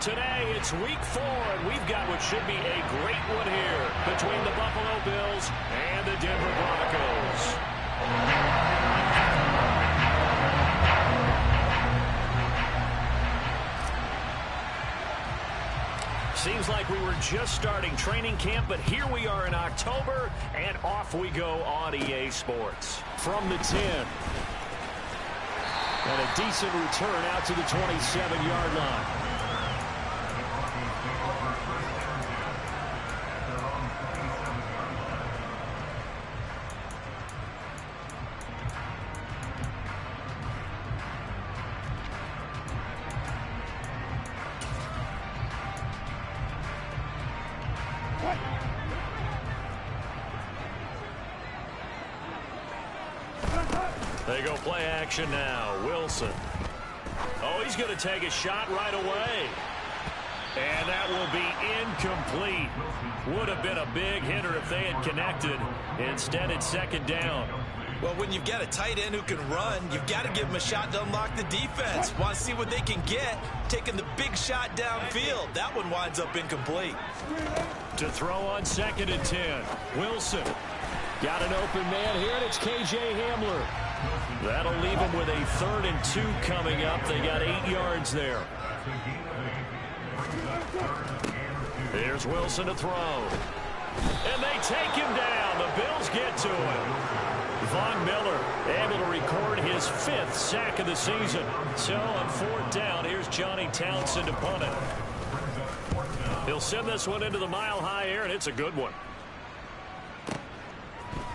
Today, it's week 4, and we've got what should be a great one here between the Buffalo Bills and the Denver Broncos. Seems like we were just starting training camp, but here we are in October, and off we go on EA Sports. From the 10. And a decent return out to the 27-yard line. They go play action now. Wilson. Oh, he's going to take a shot right away. And that will be incomplete. Would have been a big hitter if they had connected. Instead, it's second down. Well, when you've got a tight end who can run, you've got to give him a shot to unlock the defense. Want to see what they can get, taking the big shot downfield. That one winds up incomplete. To throw on 2nd and 10. Wilson. Got an open man here, and it's K.J. Hamler. That'll leave them with a 3rd and 2 coming up. They got 8 yards there. Here's Wilson to throw. And they take him down. The Bills get to him. Von Miller able to record his 5th sack of the season. So on 4th down, here's Johnny Townsend to punt it. He'll send this one into the mile-high air, and it's a good one.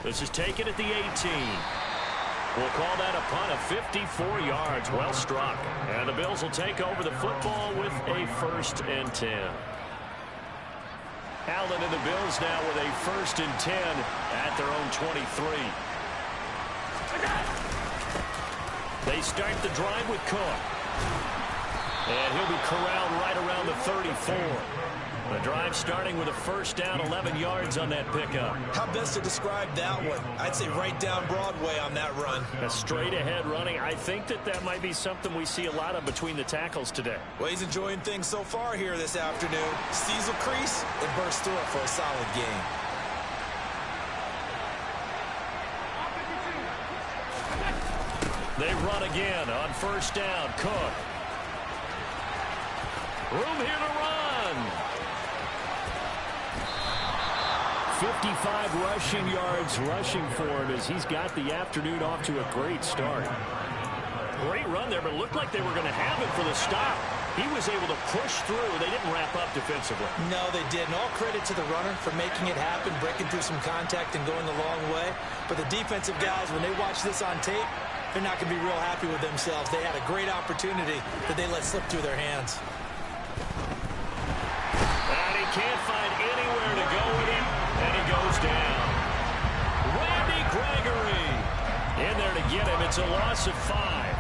This is taken at the 18. We'll call that a punt of 54 yards. Well struck. And the Bills will take over the football with a 1st and 10. Allen and the Bills now with a 1st and 10 at their own 23. They start the drive with Cook. And he'll be corralled right around the 34. The drive starting with a 1st down, 11 yards on that pickup. How best to describe that one? I'd say right down Broadway on that run. A straight-ahead running. I think that might be something we see a lot of between the tackles today. Well, he's enjoying things so far here this afternoon. Sees a crease and bursts through it for a solid gain. They run again on 1st down. Cook. Room here to run. 55 rushing yards rushing for him as he's got the afternoon off to a great start. Great run there, but it looked like they were going to have it for the stop. He was able to push through. They didn't wrap up defensively. No, they didn't. All credit to the runner for making it happen, breaking through some contact and going a long way. But the defensive guys, when they watch this on tape, they're not going to be real happy with themselves. They had a great opportunity that they let slip through their hands. And he can't find anywhere to go with him. And he goes down. Randy Gregory in there to get him. It's a loss of 5.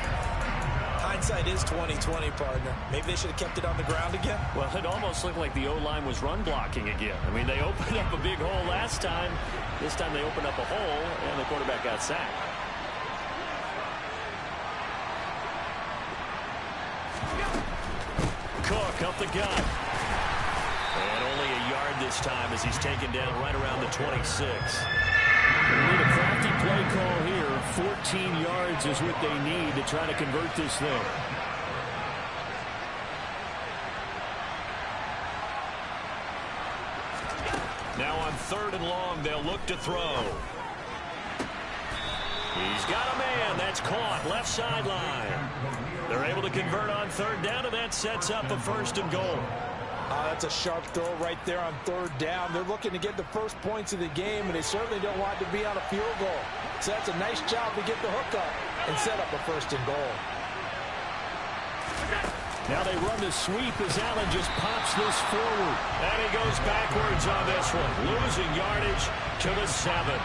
Hindsight is 20/20, partner. Maybe they should have kept it on the ground again. Well, it almost looked like the O-line was run blocking again. I mean, they opened up a big hole last time. This time they opened up a hole, and the quarterback got sacked. Cook up the gut. And only a yard this time as he's taken down right around the 26. They need a crafty play call here. 14 yards is what they need to try to convert this thing. Now on 3rd and long, they'll look to throw. He's got a man. That's caught. Left sideline. They're able to convert on 3rd down, and that sets up a 1st and goal. That's a sharp throw right there on 3rd down. They're looking to get the first points of the game, and they certainly don't want to be on a field goal. So that's a nice job to get the hook up and set up a 1st and goal. Now they run the sweep as Allen just pops this forward. And he goes backwards on this one, losing yardage to the 7.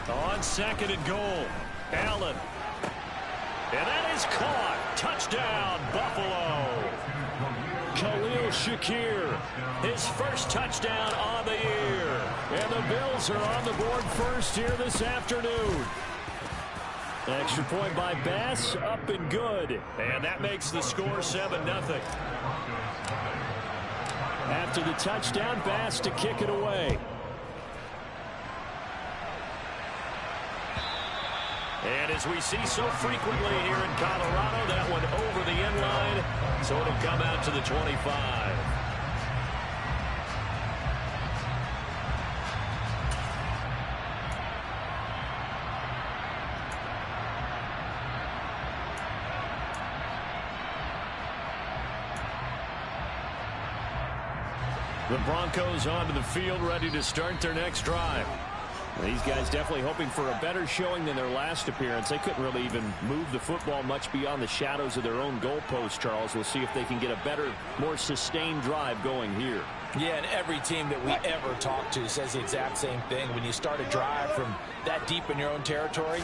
On 2nd and goal, Allen. And that is caught. touchdown, Buffalo. Khalil Shakir, his first touchdown on the year. And the Bills are on the board first here this afternoon. Extra point by Bass, up and good. And that makes the score 7-0. After the touchdown, Bass to kick it away. And as we see so frequently here in Colorado, that one over the end line, so it'll come out to the 25. The Broncos onto the field, ready to start their next drive. These guys definitely hoping for a better showing than their last appearance. They couldn't really even move the football much beyond the shadows of their own goalpost, Charles. We'll see if they can get a better, more sustained drive going here. Yeah, and every team that we ever talk to says the exact same thing. When you start a drive from that deep in your own territory,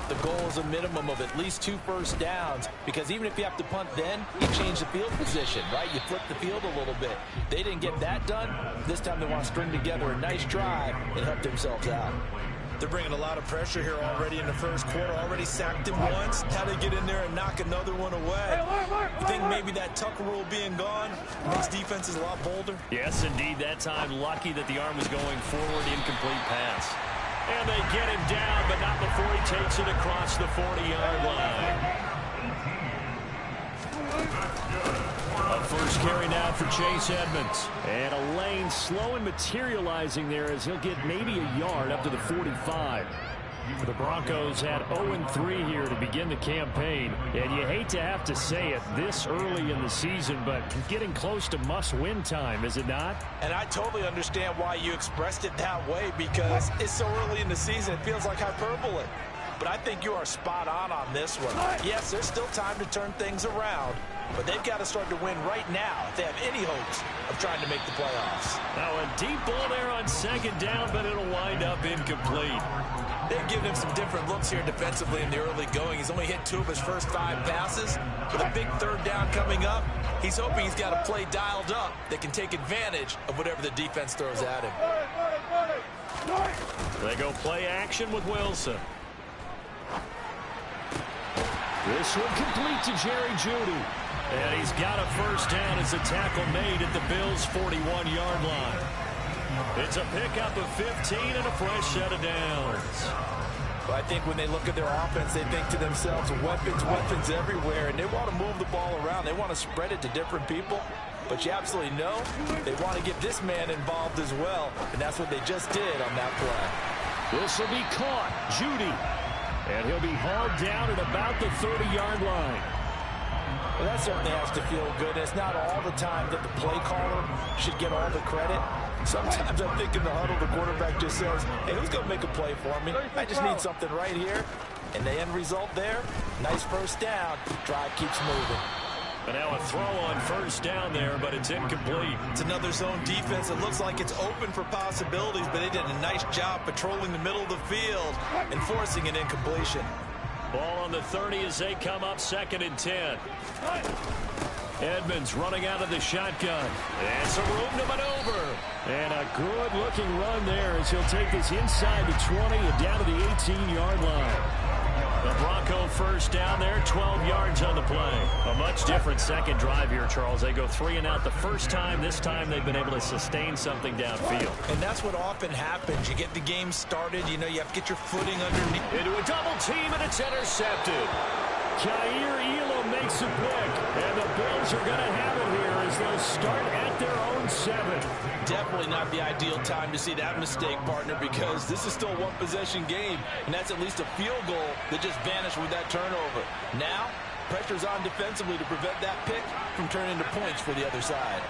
the goal is a minimum of at least 2 first downs, because even if you have to punt then, you change the field position, right? You flip the field a little bit. They didn't get that done. This time they want to string together a nice drive and help themselves out. They're bringing a lot of pressure here already in the first quarter. Already sacked him once. How they get in there and knock another one away. You think maybe that Tucker rule being gone makes defenses a lot bolder? Yes, indeed. That time, lucky that the arm was going forward. Incomplete pass. And they get him down, but not before he takes it across the 40-yard line. A first carry now for Chase Edmonds. And a lane slow and materializing there as he'll get maybe a yard up to the 45. The Broncos had 0-3 here to begin the campaign. And you hate to have to say it this early in the season, but getting close to must-win time, is it not? And I totally understand why you expressed it that way, because it's so early in the season, it feels like hyperbole. But I think you are spot on this one. Yes, there's still time to turn things around, but they've got to start to win right now if they have any hopes of trying to make the playoffs. Now a deep ball there on second down, but it'll wind up incomplete. They've given him some different looks here defensively in the early going. He's only hit 2 of his first 5 passes. With a big third down coming up, he's hoping he's got a play dialed up that can take advantage of whatever the defense throws at him. They go play action with Wilson. This one complete to Jerry Jeudy. And he's got a first down as a tackle made at the Bills' 41-yard line. It's a pickup of 15 and a fresh set of downs. Well, I think when they look at their offense, they think to themselves, weapons everywhere, and they want to move the ball around. They want to spread it to different people. But you absolutely know they want to get this man involved as well, and that's what they just did on that play. This will be caught. Jeudy. And he'll be hauled down at about the 30-yard line. Well, that certainly has to feel good. It's not all the time that the play caller should get all the credit. Sometimes I think in the huddle, the quarterback just says, hey, who's going to make a play for me? I just need something right here. And the end result there, nice first down. Drive keeps moving. But now a throw on first down there, but it's incomplete. It's another zone defense. It looks like it's open for possibilities, but they did a nice job patrolling the middle of the field and forcing an incompletion. Ball on the 30 as they come up 2nd and 10. Edmonds running out of the shotgun. And some room to maneuver. And a good-looking run there as he'll take this inside the 20 and down to the 18-yard line. The Bronco first down there, 12 yards on the play. A much different second drive here, Charles. They go 3 and out the first time. This time they've been able to sustain something downfield. And that's what often happens. You get the game started, you know, you have to get your footing underneath. Into a double team, and it's intercepted. Jair Elam makes a pick, and the Bills are going to have it here as they'll start at their own 7. Definitely not the ideal time to see that mistake, partner, because this is still a one-possession game, and that's at least a field goal that just vanished with that turnover. Now, pressure's on defensively to prevent that pick from turning into points for the other side.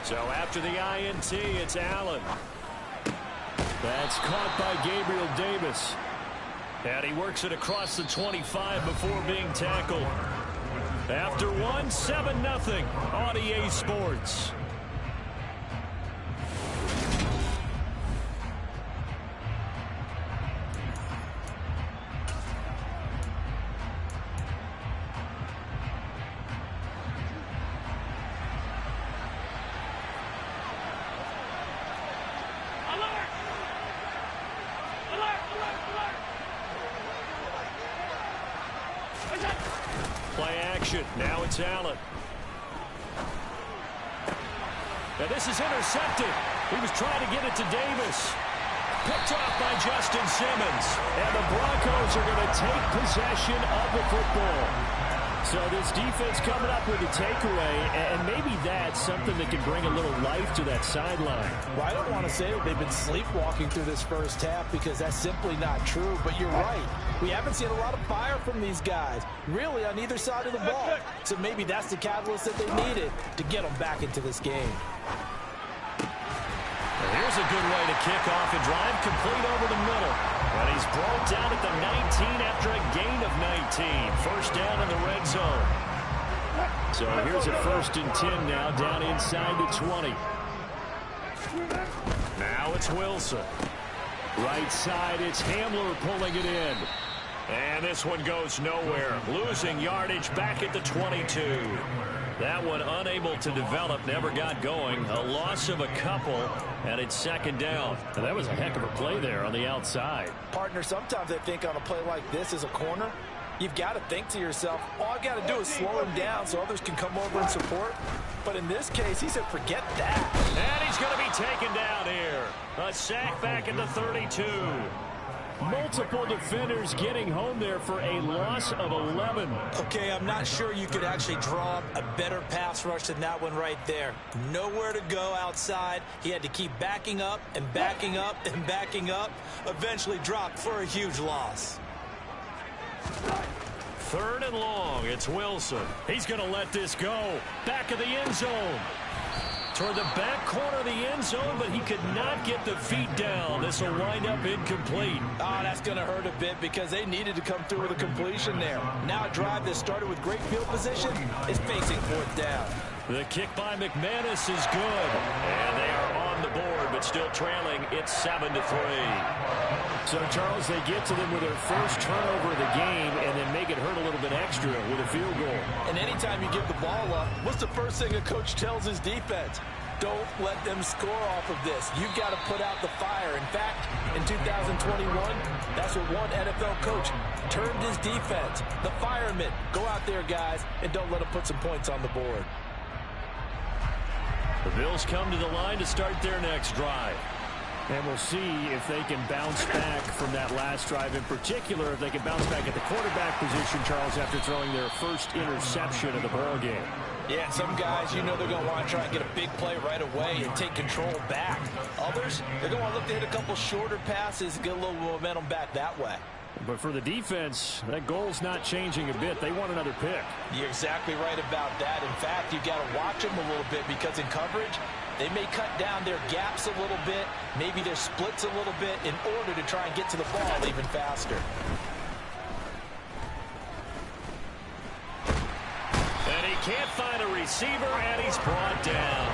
So after the INT, it's Allen. That's caught by Gabriel Davis. And he works it across the 25 before being tackled. After one, 7-0 on EA Sports. action. Now it's Allen. And this is intercepted. He was trying to get it to Davis. Picked off by Justin Simmons. And the Broncos are going to take possession of the football. So this defense coming up with a takeaway, and maybe that's something that can bring a little life to that sideline. Well, I don't want to say that they've been sleepwalking through this first half because that's simply not true, but you're right. We haven't seen a lot of fire from these guys, really, on either side of the ball. So maybe that's the catalyst that they needed to get them back into this game. Here's a good way to kick off a drive, complete over the middle. And he's brought down at the 19 after a gain of 19. First down in the red zone. So here's a 1st and 10 now, down inside the 20. Now it's Wilson. Right side, it's Hamler pulling it in. And this one goes nowhere. Losing yardage back at the 22. That one unable to develop, never got going. A loss of a couple, and it's 2nd down. And that was a heck of a play there on the outside. Partner, sometimes I think on a play like this as a corner, you've got to think to yourself, all I've got to do is slow him down so others can come over and support. But in this case, he said, forget that. And he's going to be taken down here. A sack back at the 32. Multiple defenders getting home there for a loss of 11. Okay, I'm not sure you could actually draw up a better pass rush than that one right there. Nowhere to go outside. He had to keep backing up and backing up and backing up. Eventually dropped for a huge loss. 3rd and long. It's Wilson. He's going to let this go. Back of the end zone. Toward the back corner of the end zone, but he could not get the feet down. This will wind up incomplete. Oh, that's going to hurt a bit because they needed to come through with a completion there. Now a drive that started with great field position is facing 4th down. The kick by McManus is good. And they are on the board, but still trailing. It's 7-3. So, Charles, they get to them with their first turnover of the game and then make it hurt a little bit extra with a field goal. And anytime you give the ball up, what's the first thing a coach tells his defense? Don't let them score off of this. You've got to put out the fire. In fact, in 2021, that's what one NFL coach termed his defense. The firemen. Go out there, guys, and don't let them put some points on the board. The Bills come to the line to start their next drive. And we'll see if they can bounce back from that last drive. In particular, if they can bounce back at the quarterback position, Charles, after throwing their first interception of the ball game. Yeah, some guys, you know they're going to want to try and get a big play right away and take control back. Others, they're going to want to look to hit a couple shorter passes and get a little momentum back that way. But for the defense, that goal's not changing a bit. They want another pick. You're exactly right about that. In fact, you've got to watch them a little bit because in coverage, they may cut down their gaps a little bit, maybe their splits a little bit in order to try and get to the ball even faster. And he can't find a receiver, and he's brought down.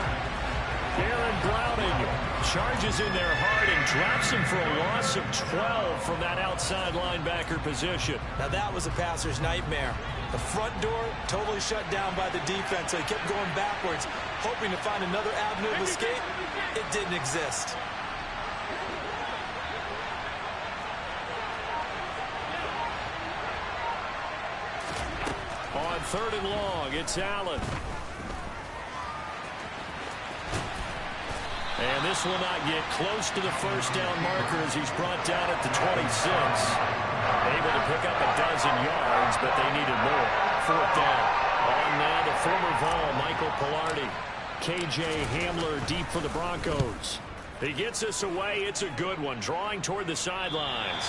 Aaron Browning charges in there hard and drops him for a loss of 12 from that outside linebacker position. Now that was a passer's nightmare. The front door totally shut down by the defense, so he kept going backwards, hoping to find another avenue of escape. It didn't exist. On 3rd and long, it's Allen. And this will not get close to the first down marker as he's brought down at the 26. Able to pick up a dozen yards, but they needed more. 4th down. On now the former Vol, Michael Pilardi. KJ Hamler deep for the Broncos. He gets us away. It's a good one, drawing toward the sidelines.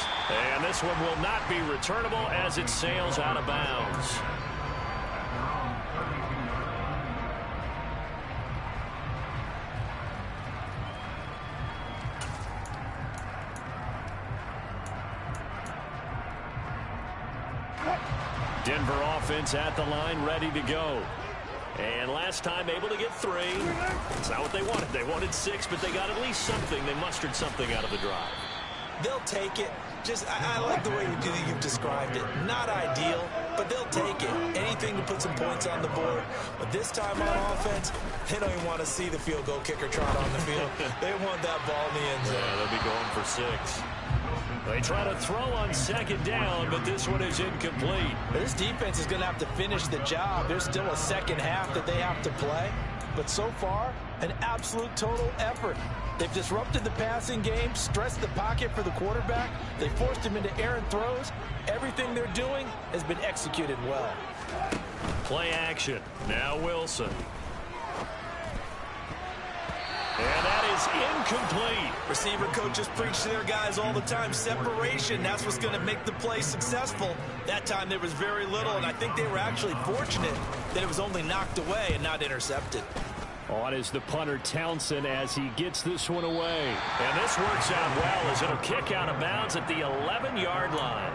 And this one will not be returnable as it sails out of bounds. Denver offense at the line, ready to go. And last time able to get 3. It's not what they wanted. They wanted 6, but they got at least something. They mustered something out of the drive. They'll take it. I like the way you've described it. Not ideal, but they'll take it. Anything to put some points on the board. But this time on offense, they don't even want to see the field goal kicker trot on the field. They want that ball in the end zone. Yeah, they'll be going for 6. They try to throw on second down, but this one is incomplete. This defense is going to have to finish the job. There's still a second half that they have to play. But so far, an absolute total effort. They've disrupted the passing game, stressed the pocket for the quarterback. They forced him into errant throws. Everything they're doing has been executed well. Play action. Now Wilson. And that is incomplete. Receiver coaches preach to their guys all the time. Separation, that's what's going to make the play successful. That time there was very little, and I think they were actually fortunate that it was only knocked away and not intercepted. On is the punter Townsend as he gets this one away. And this works out well as it'll kick out of bounds at the 11-yard line.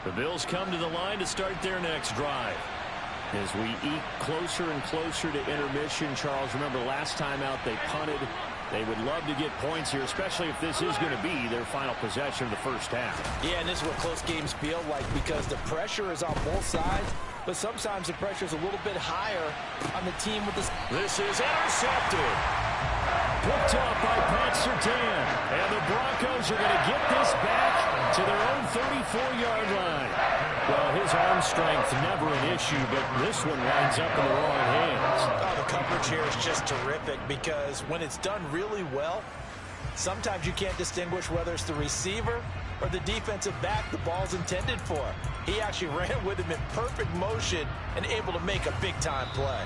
The Bills come to the line to start their next drive. As we eke closer and closer to intermission, Charles, remember last time out they punted. They would love to get points here, especially if this is going to be their final possession of the first half. Yeah, and this is what close games feel like because the pressure is on both sides, but sometimes the pressure is a little bit higher on the team with this. This is intercepted. Picked off by Pat Surtain. And the Broncos are going to get this back to their own 34-yard line. Well, his arm strength never an issue, but this one winds up in the wrong hands. Oh, the coverage here is just terrific because when it's done really well, sometimes you can't distinguish whether it's the receiver or the defensive back the ball's intended for. He actually ran with him in perfect motion and able to make a big-time play.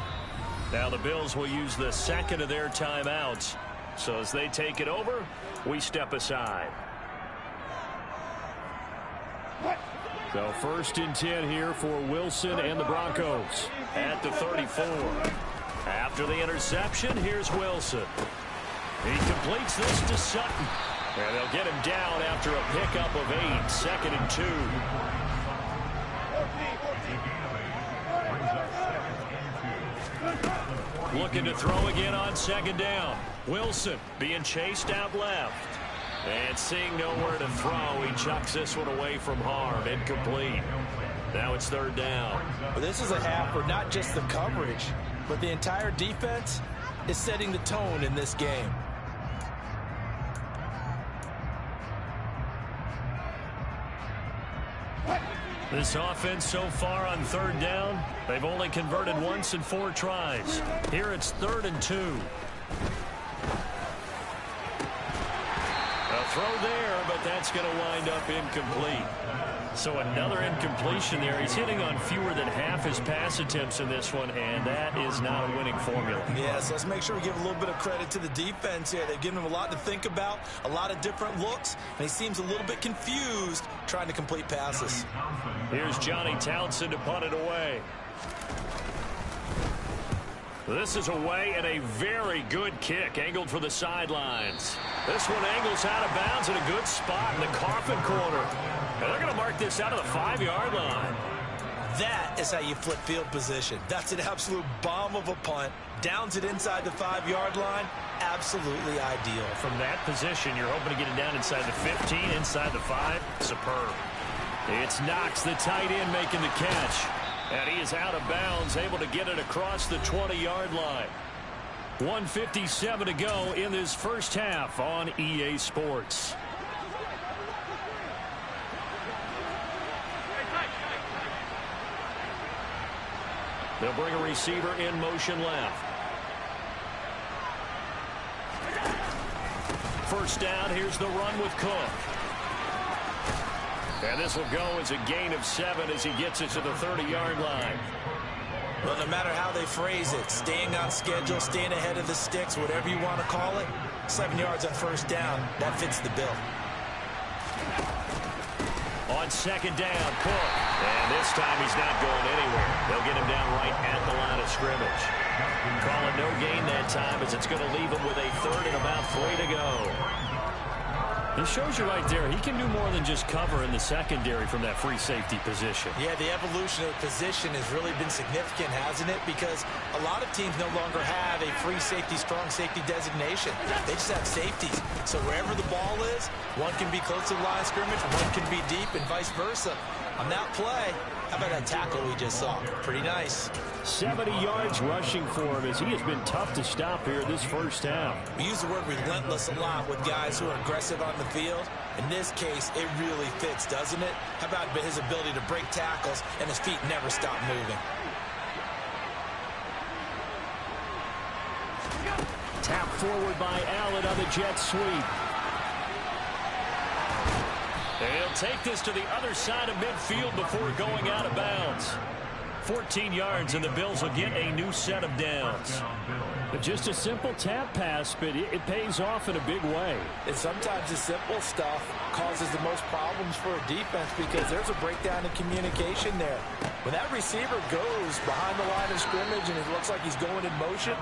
Now the Bills will use the second of their timeouts. So as they take it over, we step aside. So 1st and 10 here for Wilson and the Broncos at the 34. After the interception, here's Wilson. He completes this to Sutton. And they'll get him down after a pickup of 8, 2nd and 2. Looking to throw again on 2nd down. Wilson being chased out left. And seeing nowhere to throw, he chucks this one away from harm. Incomplete. Now it's 3rd down. Well, this is a half where not just the coverage, but the entire defense is setting the tone in this game. This offense so far on 3rd down, they've only converted once in 4 tries. Here it's 3rd and 2. A throw there, but that's going to wind up incomplete. So another incompletion there. He's hitting on fewer than half his pass attempts in this one, and that is not a winning formula. Yes, let's make sure we give a little bit of credit to the defense here. They've given him a lot to think about, a lot of different looks, and he seems a little bit confused trying to complete passes. Here's Johnny Townsend to punt it away. This is away and a very good kick angled for the sidelines. This one angles out of bounds in a good spot in the coffin corner. And they're going to mark this out of the 5-yard line. That is how you flip field position. That's an absolute bomb of a punt. Downs it inside the 5-yard line. Absolutely ideal. From that position, you're hoping to get it down inside the 15, inside the 5. Superb. It's Knox, the tight end, making the catch. And he is out of bounds, able to get it across the 20-yard line. 1:57 to go in this first half on EA Sports. They'll bring a receiver in motion left. First down, here's the run with Cook. And this will go as a gain of 7 as he gets it to the 30-yard line. Well, no matter how they phrase it, staying on schedule, staying ahead of the sticks, whatever you want to call it, 7 yards on first down, that fits the bill. On 2nd down, Cook. And this time he's not going anywhere. They'll get him down right at the line of scrimmage. Call it no gain that time as it's going to leave him with a 3rd and about 3 to go. This shows you right there, he can do more than just cover in the secondary from that free safety position. Yeah, the evolution of the position has really been significant, hasn't it? Because a lot of teams no longer have a free safety, strong safety designation. They just have safeties. So wherever the ball is, one can be close to the line of scrimmage, one can be deep, and vice versa. On that play, How about that tackle we just saw? Pretty nice. 70 yards rushing for him as he has been tough to stop here this first half. We use the word relentless a lot with guys who are aggressive on the field. In this case, it really fits, doesn't it? How about his ability to break tackles and his feet never stop moving? Tap forward by Allen on the jet sweep. He'll take this to the other side of midfield before going out of bounds. 14 yards, and the Bills will get a new set of downs. Just a simple tap pass, but it pays off in a big way. And sometimes the simple stuff causes the most problems for a defense because there's a breakdown in communication there. When that receiver goes behind the line of scrimmage and it looks like he's going in motion,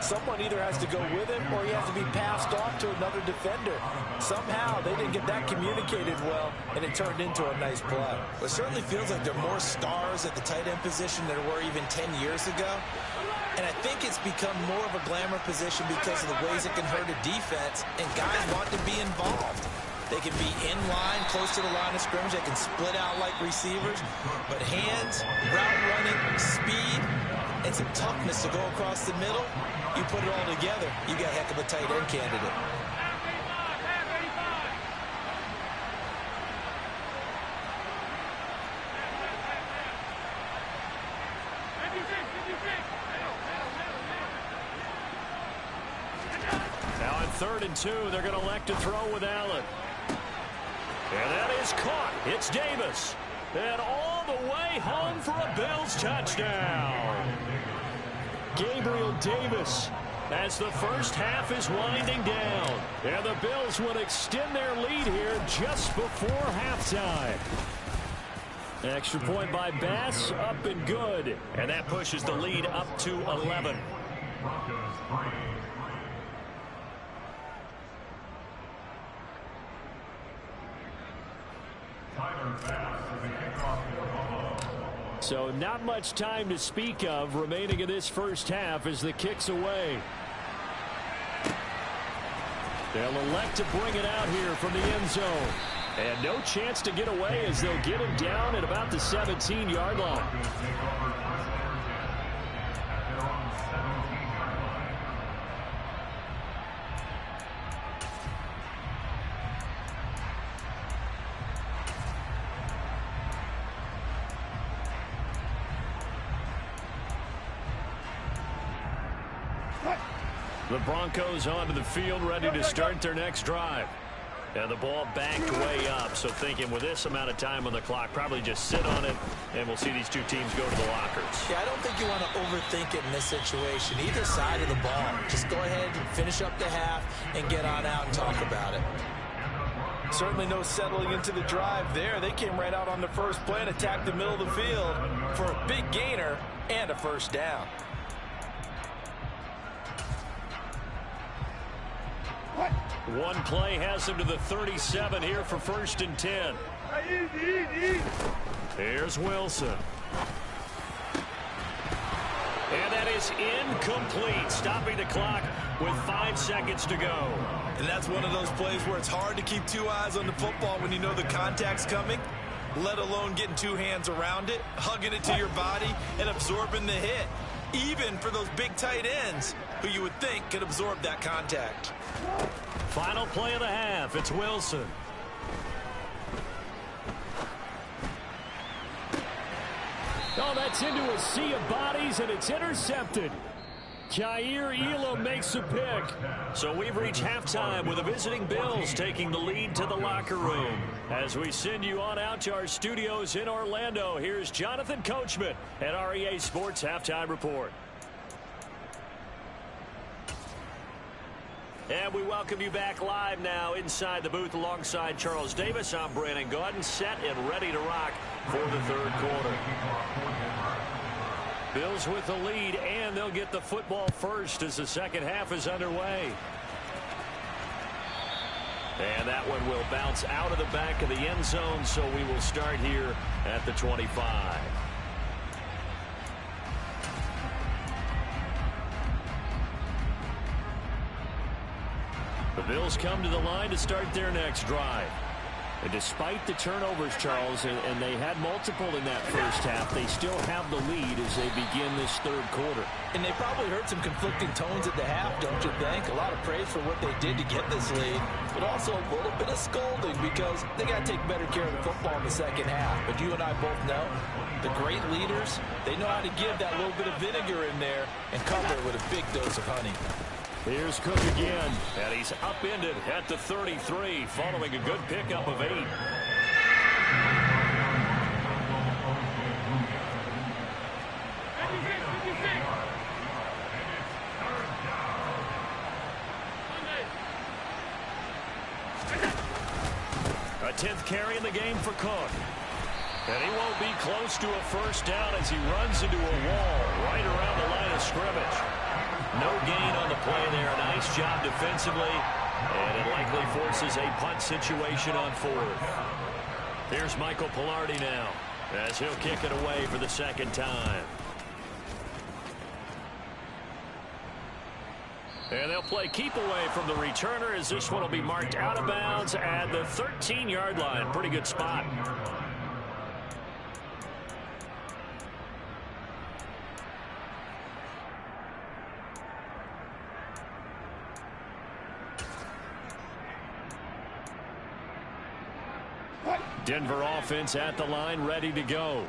someone either has to go with him or he has to be passed off to another defender. Somehow they didn't get that communicated well, and it turned into a nice play. Well, it certainly feels like there are more stars at the tight end position than there were even 10 years ago. And I think it's become more of a glamour position because of the ways it can hurt a defense, and guys want to be involved. They can be in line, close to the line of scrimmage. They can split out like receivers. But hands, route running, speed, and some toughness to go across the middle, you put it all together, you got a heck of a tight end candidate. Now on 3rd and 2, they're going to elect to throw with Allen. And that is caught. It's Davis. And all the way home for a Bills touchdown. Gabriel Davis as the first half is winding down. And the Bills will extend their lead here just before halftime. Extra point by Bass, up and good. And that pushes the lead up to 11. So not much time to speak of remaining in this first half as the kick's away. They'll elect to bring it out here from the end zone. And no chance to get away as they'll get him down at about the 17-yard line. The Broncos onto the field, ready to start their next drive. And the ball backed way up, so thinking with this amount of time on the clock, probably just sit on it, and we'll see these two teams go to the lockers. Yeah, I don't think you want to overthink it in this situation. Either side of the ball. Just go ahead and finish up the half and get on out and talk about it. Certainly no settling into the drive there. They came right out on the first play and attacked the middle of the field for a big gainer and a first down. One play has him to the 37 here for 1st and 10. Here's Wilson. And that is incomplete, stopping the clock with 5 seconds to go. And that's one of those plays where it's hard to keep 2 eyes on the football when you know the contact's coming, let alone getting 2 hands around it, hugging it to your body, and absorbing the hit. Even for those big tight ends who you would think could absorb that contact. Final play of the half. It's Wilson. Oh, that's into a sea of bodies, and it's intercepted. Jair Elam makes a pick. So we've reached halftime with the visiting Bills taking the lead to the locker room. As we send you on out to our studios in Orlando, here's Jonathan Coachman at REA Sports Halftime Report. And we welcome you back live now inside the booth alongside Charles Davis. I'm Brandon Gaudin, set and ready to rock for the 3rd quarter. Bills with the lead, and they'll get the football first as the second half is underway. And that one will bounce out of the back of the end zone, so we will start here at the 25. The Bills come to the line to start their next drive. And despite the turnovers, Charles, and they had multiple in that first half, they still have the lead as they begin this third quarter. And they probably heard some conflicting tones at the half, don't you think? A lot of praise for what they did to get this lead, but also a little bit of scolding because they got to take better care of the football in the second half. But you and I both know the great leaders, they know how to give that little bit of vinegar in there and cover it with a big dose of honey. Here's Cook again, and he's upended at the 33 following a good pickup of 8. A 10th carry in the game for Cook. And he won't be close to a first down as he runs into a wall right around the line of scrimmage. No gain on the play there. Nice job defensively. And it likely forces a punt situation on 4th. Here's Michael Pilardi now as he'll kick it away for the second time. And they'll play keep away from the returner as this one will be marked out of bounds at the 13-yard line. Pretty good spot. Denver offense at the line, ready to go.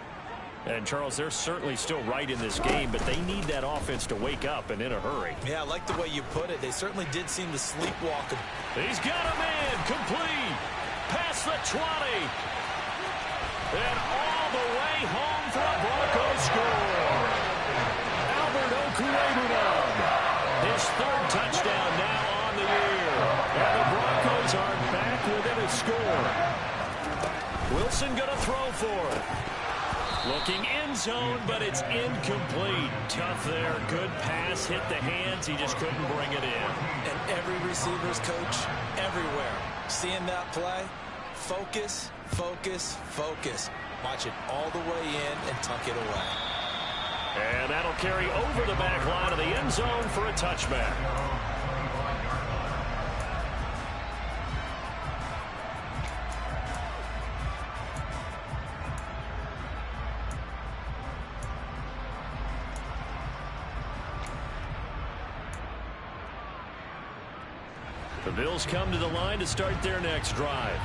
And, Charles, they're certainly still right in this game, but they need that offense to wake up and in a hurry. Yeah, I like the way you put it. They certainly did seem to sleepwalk. He's got a man, complete, past the 20. And all the way home for a Broncos score. Albert Okwuegbunam, his 3rd touchdown now on the year. And the Broncos are back within a score. Wilson going to throw for it. Looking end zone, but it's incomplete. Tough there. Good pass. Hit the hands. He just couldn't bring it in. And every receiver's coach, everywhere, seeing that play, focus, focus, focus. Watch it all the way in and tuck it away. And that'll carry over the back line of the end zone for a touchback. The Bills come to the line to start their next drive.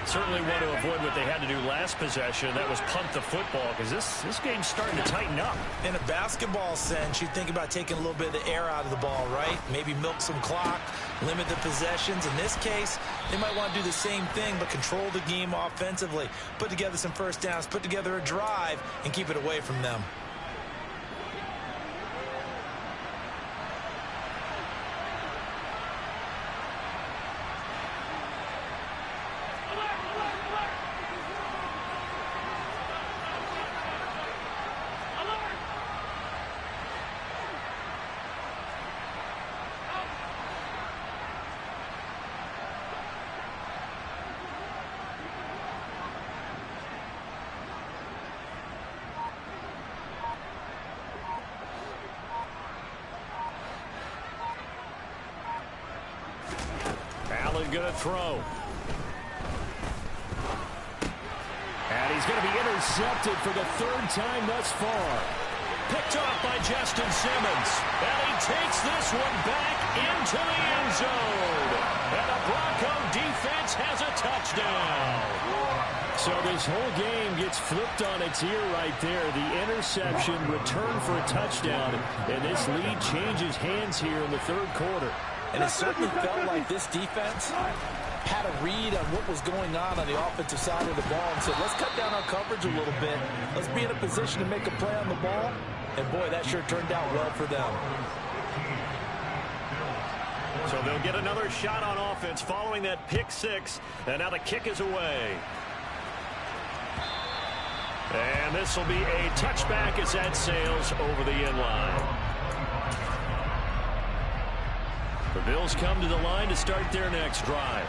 Certainly want to avoid what they had to do last possession. That was punt the football because this game's starting to tighten up. In a basketball sense, you think about taking a little bit of the air out of the ball, right? Maybe milk some clock, limit the possessions. In this case, they might want to do the same thing but control the game offensively. Put together some first downs, put together a drive, and keep it away from them. Going to throw. And he's going to be intercepted for the 3rd time thus far. Picked off by Justin Simmons. And he takes this one back into the end zone. And the Bronco defense has a touchdown. So this whole game gets flipped on its ear right there. The interception, return for a touchdown. And this lead changes hands here in the 3rd quarter. And it certainly felt like this defense had a read on what was going on the offensive side of the ball and said, let's cut down our coverage a little bit. Let's be in a position to make a play on the ball. And, boy, that sure turned out well for them. So they'll get another shot on offense following that pick 6. And now the kick is away. And this will be a touchback as that sails over the end line. The Bills come to the line to start their next drive.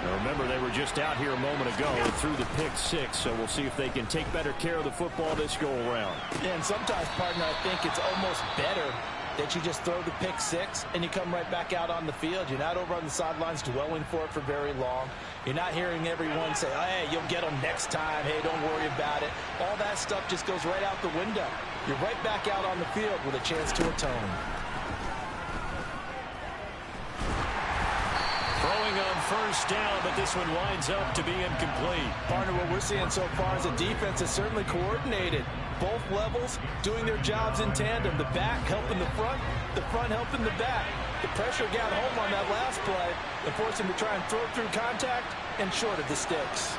Now remember, they were just out here a moment ago and threw the pick 6, so we'll see if they can take better care of the football this go around. Yeah, and sometimes, partner, I think it's almost better that you just throw the pick six and you come right back out on the field. You're not over on the sidelines dwelling for it for very long. You're not hearing everyone say, hey, you'll get them next time. Hey, don't worry about it. All that stuff just goes right out the window. You're right back out on the field with a chance to atone. Throwing on first down, but this one winds up to be incomplete. Partner, what we're seeing so far is the defense is certainly coordinated. Both levels doing their jobs in tandem. The back helping the front helping the back. The pressure got home on that last play and forced him to try and throw through contact and short of the sticks.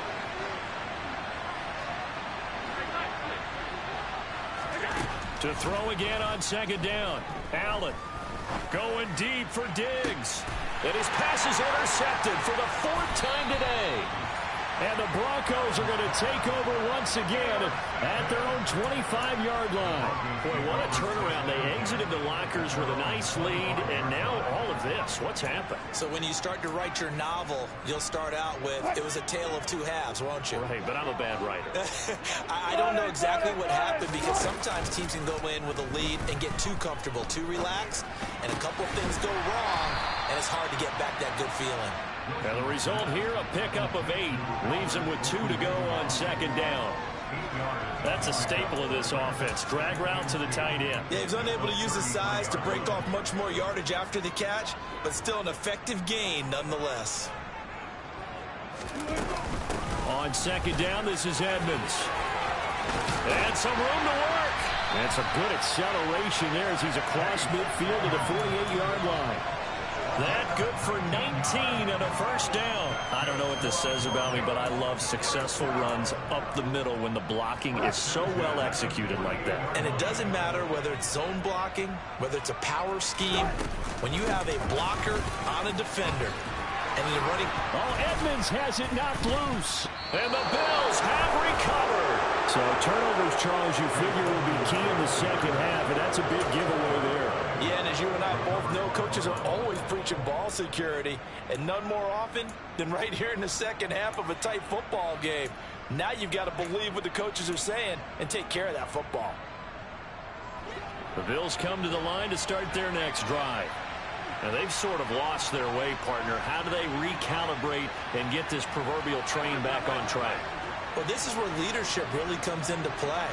To throw again on second down. Allen going deep for Diggs. And his pass is intercepted for the fourth time today. And the Broncos are going to take over once again at their own 25-yard line. Boy, what a turnaround. They exited the lockers with a nice lead, and now all of this. What's happened? So when you start to write your novel, you'll start out with, it was a tale of two halves, won't you? Right, but I'm a bad writer. I don't know exactly what happened because sometimes teams can go in with a lead and get too comfortable, too relaxed, and a couple of things go wrong, and it's hard to get back that good feeling. And the result here, a pickup of 8. Leaves him with 2 to go on second down. That's a staple of this offense. Drag route to the tight end. Yeah, he was unable to use his size to break off much more yardage after the catch, but still an effective gain nonetheless. On second down, this is Edmonds. And some room to work. And some good acceleration there as he's across midfield to the 48-yard line. That good for 19 and a first down. I don't know what this says about me, but I love successful runs up the middle when the blocking is so well executed like that. And it doesn't matter whether it's zone blocking, whether it's a power scheme. When you have a blocker on a defender and you're running. Oh, Edmonds has it knocked loose. And the Bills have recovered. So turnovers, Charles, you figure will be key in the second half, and that's a big giveaway there. Yeah, and as you and I both know, coaches are always preaching ball security, and none more often than right here in the second half of a tight football game. Now you've got to believe what the coaches are saying and take care of that football. The Bills come to the line to start their next drive. Now, they've sort of lost their way, partner. How do they recalibrate and get this proverbial train back on track? Well, this is where leadership really comes into play.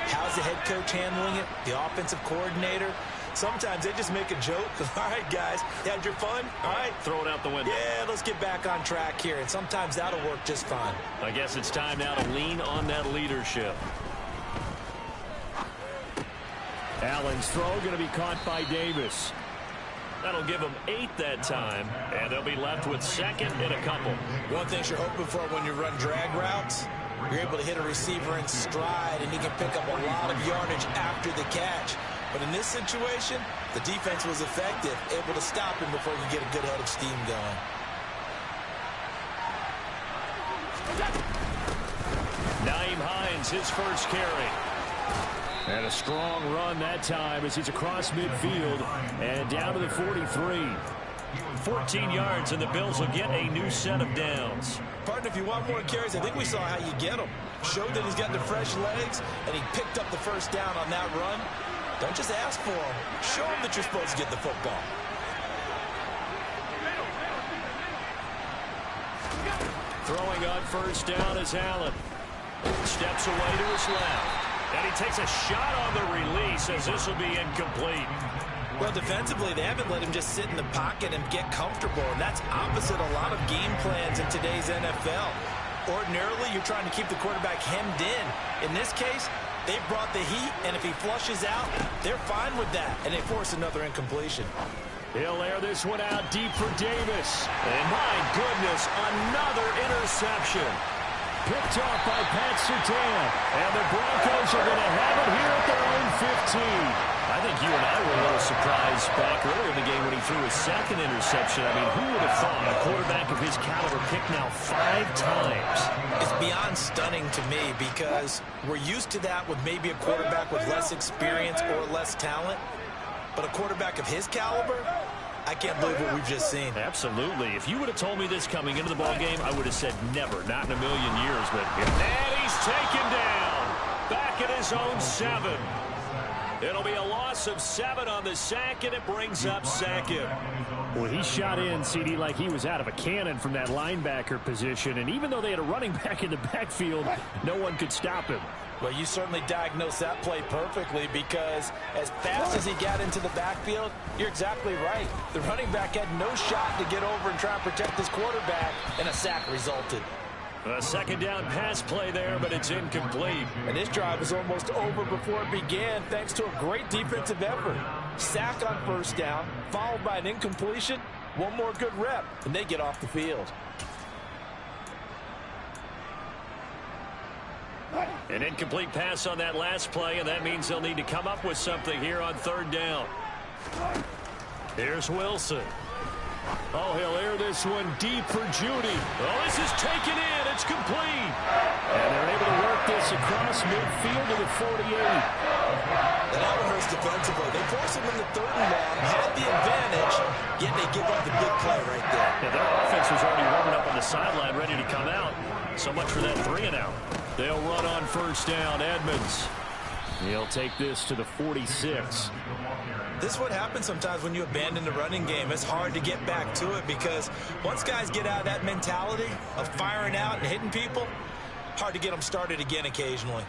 How's the head coach handling it? The offensive coordinator? Sometimes they just make a joke. All right, guys, you had your fun? All right. Throw it out the window. Yeah, let's get back on track here. And sometimes that'll work just fine. I guess it's time now to lean on that leadership. Allen's throw going to be caught by Davis. That'll give them 8 that time, and they'll be left with second and a couple. One thing you're hoping for when you run drag routes, you're able to hit a receiver in stride, and he can pick up a lot of yardage after the catch. But in this situation, the defense was effective, able to stop him before he could get a good head of steam going. Nyheim Hines, his first carry. And a strong run that time as he's across midfield and down to the 43. 14 yards, and the Bills will get a new set of downs. Partner, if you want more carries, I think we saw how you get them. Showed that he's got the fresh legs, and he picked up the first down on that run. Don't just ask for them. Show them that you're supposed to get the football. Throwing on first down is Allen. Steps away to his left. And he takes a shot on the release as this will be incomplete. Well, defensively, they haven't let him just sit in the pocket and get comfortable, and that's opposite a lot of game plans in today's NFL. Ordinarily, you're trying to keep the quarterback hemmed in. In this case, they brought the heat, and if he flushes out, they're fine with that, and they force another incompletion. He'll air this one out deep for Davis. And my goodness, another interception. Picked off by Pat Surtain. And the Broncos are going to have it here at their own 15. I think you and I were a little surprised back earlier in the game when he threw his second interception. I mean, who would have thought a quarterback of his caliber picked now 5 times? It's beyond stunning to me because we're used to that with maybe a quarterback with less experience or less talent. But a quarterback of his caliber, I can't believe what we've just seen. Absolutely. If you would have told me this coming into the ballgame, I would have said never, not in a million years. But and he's taken down back at his own 7. It'll be a loss of 7 on the sack, and it brings up second. Well, he shot in, CD, like he was out of a cannon from that linebacker position. And even though they had a running back in the backfield, no one could stop him. Well, you certainly diagnosed that play perfectly, because as fast as he got into the backfield, you're exactly right. The running back had no shot to get over and try and protect his quarterback, and a sack resulted. A second down pass play there, but it's incomplete. And this drive was almost over before it began, thanks to a great defensive effort. Sack on first down, followed by an incompletion. One more good rep, and they get off the field. An incomplete pass on that last play, and that means they'll need to come up with something here on third down. Here's Wilson. Oh, he'll air this one deep for Judy. Oh, this is taken in. It's complete. And they're able to work this across midfield to the 48. And that one hurts defensively. They force him in the third and long, had the advantage, yet they give up the big play right there. Yeah, their offense was already warming up on the sideline, ready to come out. So much for that 3-and-out. They'll run on first down. Edmonds. He'll take this to the 46. This is what happens sometimes when you abandon the running game. It's hard to get back to it, because once guys get out of that mentality of firing out and hitting people, hard to get them started again occasionally.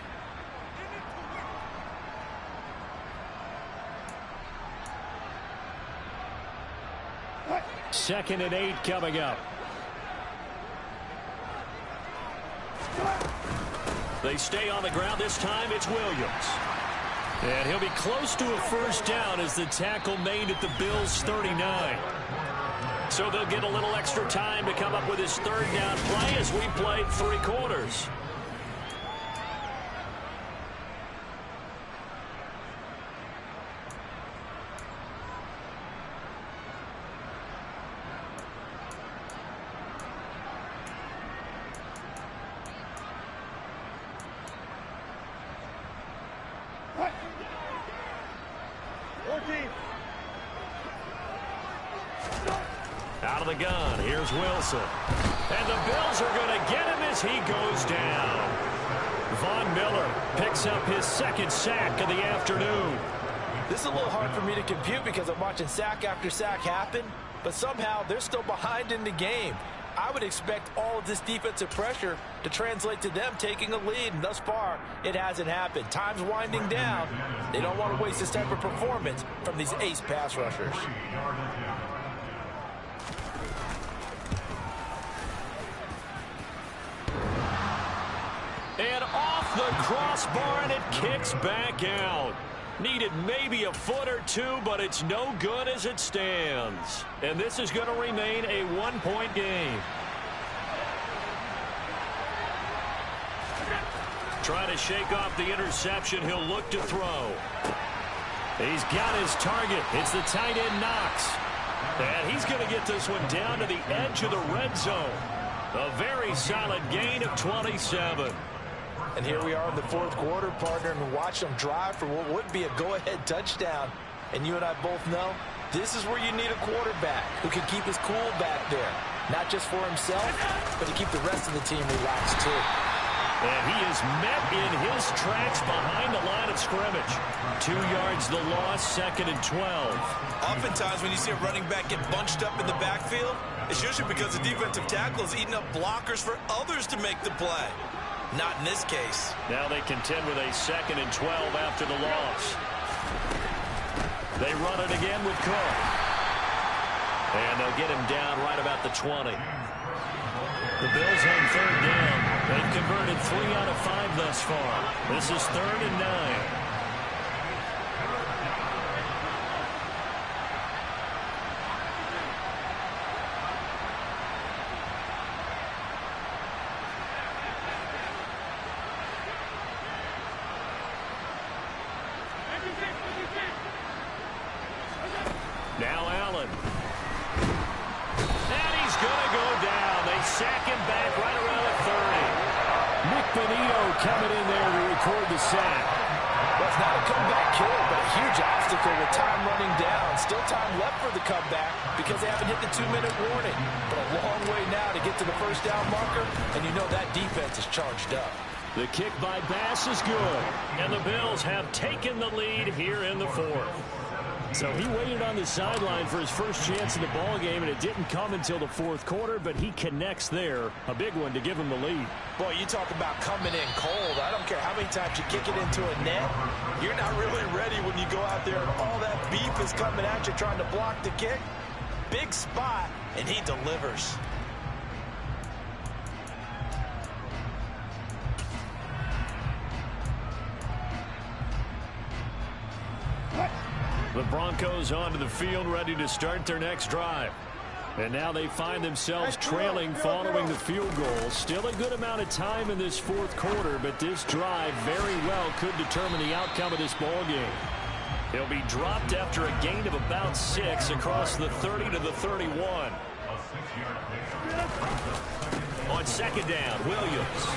Second and 8 coming up. They stay on the ground. This time it's Williams. And he'll be close to a first down as the tackle made at the Bills' 39. So they'll get a little extra time to come up with his third down play as we played 3 quarters. Out of the gun, here's Wilson. And the Bills are going to get him as he goes down. Von Miller picks up his second sack of the afternoon. This is a little hard for me to compute, because I'm watching sack after sack happen, but somehow they're still behind in the game. I would expect all of this defensive pressure to translate to them taking a lead, and thus far, it hasn't happened. Time's winding down. They don't want to waste this type of performance from these ace pass rushers. And off the crossbar, and it kicks back out. Needed maybe a foot or two, but it's no good as it stands. And this is going to remain a 1-point game. Trying to shake off the interception. He'll look to throw. He's got his target. It's the tight end Knox. And he's going to get this one down to the edge of the red zone. A very solid gain of 27. And here we are in the fourth quarter, partner, and watch them drive for what would be a go-ahead touchdown. And you and I both know this is where you need a quarterback who can keep his cool back there. Not just for himself, but to keep the rest of the team relaxed too. And he is met in his tracks behind the line of scrimmage. 2 yards the loss, second and 12. Oftentimes when you see a running back get bunched up in the backfield, it's usually because the defensive tackle is eating up blockers for others to make the play. Not in this case. Now they contend with a second and 12 after the loss. They run it again with Cook. And they'll get him down right about the 20. The Bills on third down. They've converted 3 out of 5 thus far. This is 3rd and 9. Now Allen. And he's going to go down. They sack him back right around the 30. Nick Benito coming in there to record the sack. Well, it's not a comeback kill, but a huge obstacle with time running down. Still time left for the comeback because they haven't hit the 2-minute warning. But a long way now to get to the first down marker, and you know that defense is charged up. The kick by Bass is good. And the Bills have taken the lead here in the fourth. So he waited on the sideline for his first chance in the ball game, and it didn't come until the fourth quarter, but he connects there. A big one to give him the lead. Boy, you talk about coming in cold. I don't care how many times you kick it into a net. You're not really ready when you go out there and all that beef is coming at you trying to block the kick. Big spot, and he delivers. The Broncos onto the field, ready to start their next drive. And now they find themselves trailing following the field goal. Still a good amount of time in this fourth quarter, but this drive very well could determine the outcome of this ball game. He'll be dropped after a gain of about 6 across the 30 to the 31. On second down, Williams.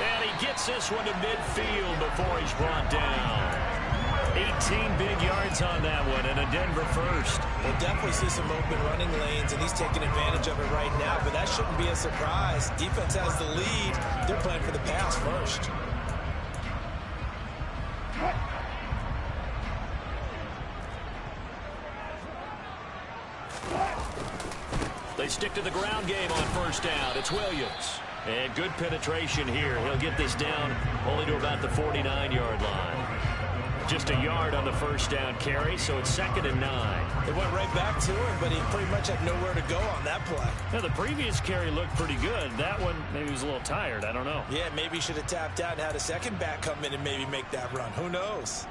And he gets this one to midfield before he's brought down. 18 big yards on that one, and a Denver first. We'll definitely see some open running lanes, and he's taking advantage of it right now, but that shouldn't be a surprise. Defense has the lead. They're playing for the pass first. They stick to the ground game on first down. It's Williams. And good penetration here. He'll get this down only to about the 49-yard line. Just a yard on the first down carry, so it's 2nd and 9. They went right back to him, but he pretty much had nowhere to go on that play. Now, the previous carry looked pretty good. That one, maybe he was a little tired. I don't know. Yeah, maybe he should have tapped out and had a second back come in and maybe make that run. Who knows?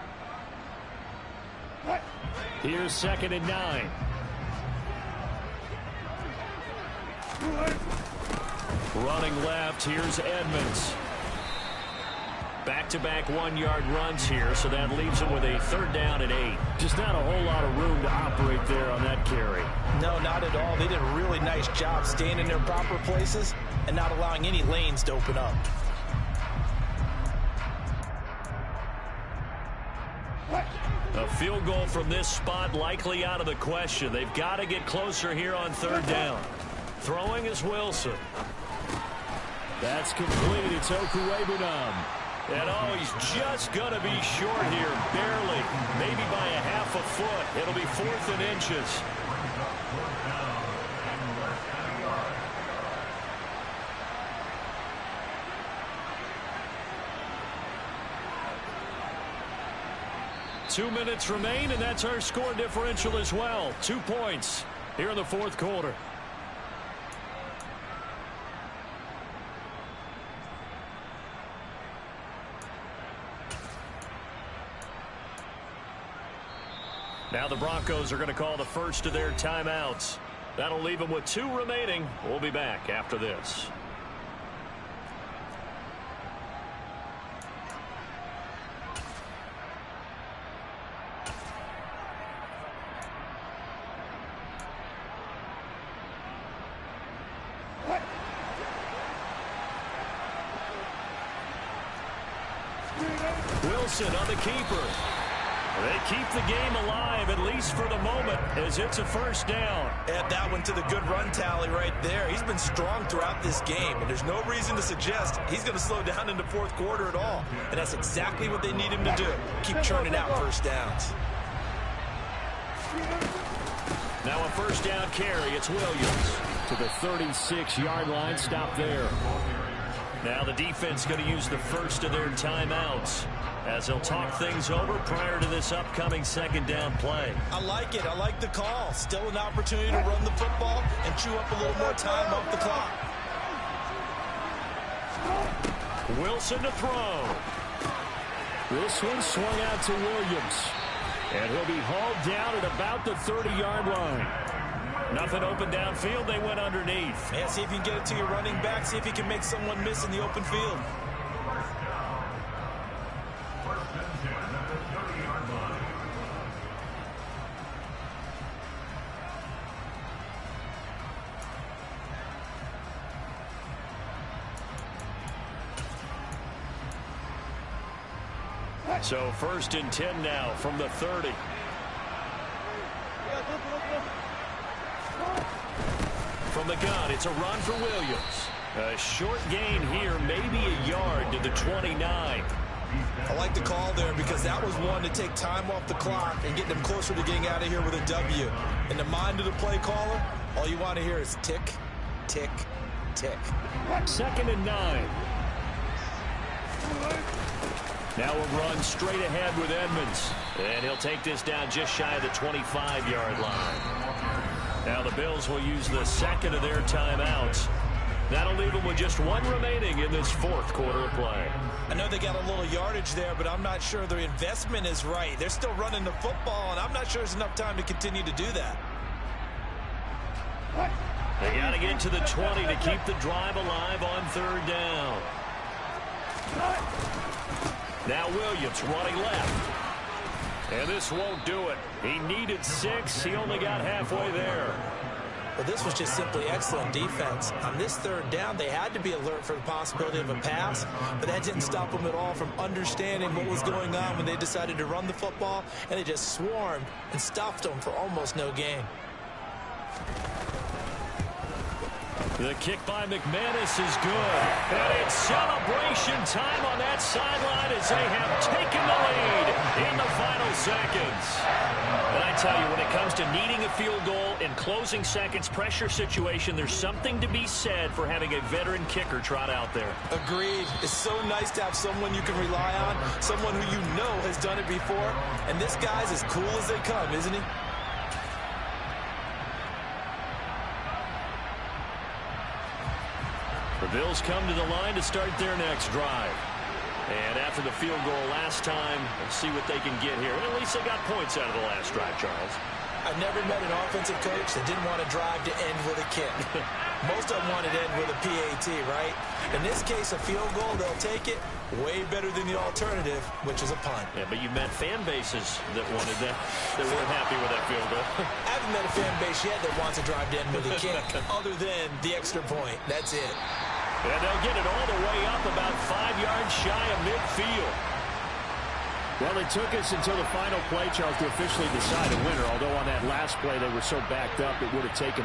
Here's 2nd and 9. Running left, here's Edmonds. Back-to-back 1-yard runs here, so that leaves him with a 3rd down and 8. Just not a whole lot of room to operate there on that carry. No, not at all. They did a really nice job staying in their proper places and not allowing any lanes to open up. A field goal from this spot likely out of the question. They've got to get closer here on 3rd down. Throwing is Wilson. That's complete. It's Okuwebunam. And oh, he's just going to be short here, barely, maybe by a half a foot. It'll be 4th and inches. Two minutes remain, and that's our score differential as well. 2 points here in the fourth quarter. Now the Broncos are going to call the first of their timeouts. That'll leave them with 2 remaining. We'll be back after this. Wilson on the keeper. They keep the game alive, at least for the moment, as it's a first down. Add that one to the good run tally right there. He's been strong throughout this game, and there's no reason to suggest he's going to slow down in the fourth quarter at all. And that's exactly what they need him to do. Keep churning out first downs. Now a first down carry. It's Williams. To the 36-yard line. Stop there. Now the defense going to use the first of their timeouts as they'll talk things over prior to this upcoming 2nd down play. I like it. I like the call. Still an opportunity to run the football and chew up a little more time off the clock. Wilson to throw. This one swung out to Williams. And he'll be hauled down at about the 30-yard line. Nothing open downfield. They went underneath. Yeah, see if you can get it to your running back. See if you can make someone miss in the open field. So 1st and 10 now from the 30. From the gun, it's a run for Williams. A short gain here, maybe a yard to the 29. I like the call there because that was one to take time off the clock and get them closer to getting out of here with a W. In the mind of the play caller, all you want to hear is tick, tick, tick. 2nd and 9. Now we'll run straight ahead with Edmonds. And he'll take this down just shy of the 25-yard line. Now the Bills will use the second of their timeouts. That'll leave them with just one remaining in this fourth quarter of play. I know they got a little yardage there, but I'm not sure their investment is right. They're still running the football, and I'm not sure there's enough time to continue to do that. They got to get to the 20 to keep the drive alive on 3rd down. Now Williams running left. And this won't do it. He needed 6. He only got halfway there. Well, this was just simply excellent defense. On this 3rd down, they had to be alert for the possibility of a pass, but that didn't stop them at all from understanding what was going on when they decided to run the football, and they just swarmed and stuffed them for almost no gain. The kick by McManus is good. And it's celebration time on that sideline as they have taken the lead in the final seconds. And I tell you, when it comes to needing a field goal in closing seconds, pressure situation, there's something to be said for having a veteran kicker trot out there. Agreed. It's so nice to have someone you can rely on, someone who you know has done it before. And this guy's as cool as they come, isn't he? The Bills come to the line to start their next drive. And after the field goal last time, let's see what they can get here. And at least they got points out of the last drive, Charles. I've never met an offensive coach that didn't want to drive to end with a kick. Most of them wanted to end with a PAT, right? In this case, a field goal, they'll take it way better than the alternative, which is a punt. Yeah, but you met fan bases that wanted that, that weren't happy with that field goal. I haven't met a fan base yet that wants to drive to end with a kick, other than the extra point. That's it. And they'll get it all the way up about 5 yards shy of midfield. Well, it took us until the final play, Charles, to officially decide a winner, although on that last play they were so backed up it would have taken